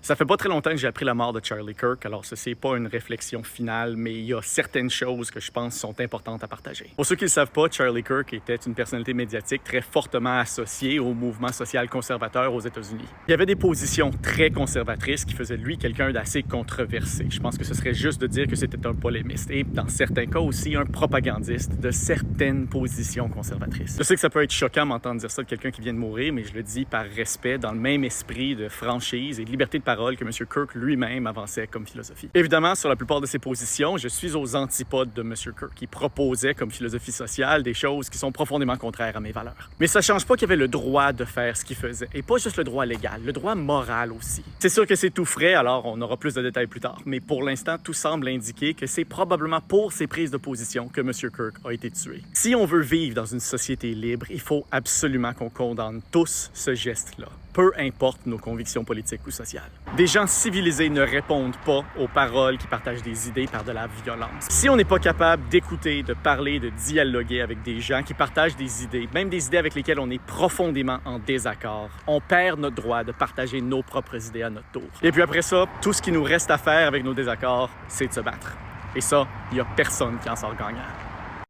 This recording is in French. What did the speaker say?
Ça fait pas très longtemps que j'ai appris la mort de Charlie Kirk, alors ceci n'est pas une réflexion finale, mais il y a certaines choses que je pense sont importantes à partager. Pour ceux qui ne le savent pas, Charlie Kirk était une personnalité médiatique très fortement associée au mouvement social conservateur aux États-Unis. Il y avait des positions très conservatrices qui faisaient de lui quelqu'un d'assez controversé. Je pense que ce serait juste de dire que c'était un polémiste et, dans certains cas aussi, un propagandiste de certaines positions conservatrices. Je sais que ça peut être choquant m'entendre dire ça de quelqu'un qui vient de mourir, mais je le dis par respect, dans le même esprit de franchise et de liberté de parole que M. Kirk lui-même avançait comme philosophie. Évidemment, sur la plupart de ses positions, je suis aux antipodes de M. Kirk, qui proposait comme philosophie sociale des choses qui sont profondément contraires à mes valeurs. Mais ça ne change pas qu'il avait le droit de faire ce qu'il faisait, et pas juste le droit légal, le droit moral aussi. C'est sûr que c'est tout frais, alors on aura plus de détails plus tard, mais pour l'instant, tout semble indiquer que c'est probablement pour ses prises de position que M. Kirk a été tué. Si on veut vivre dans une société libre, il faut absolument qu'on condamne tous ce geste-là, peu importe nos convictions politiques ou sociales. Des gens civilisés ne répondent pas aux paroles qui partagent des idées par de la violence. Si on n'est pas capable d'écouter, de parler, de dialoguer avec des gens qui partagent des idées, même des idées avec lesquelles on est profondément en désaccord, on perd notre droit de partager nos propres idées à notre tour. Et puis après ça, tout ce qui nous reste à faire avec nos désaccords, c'est de se battre. Et ça, il n'y a personne qui en sort gagnant.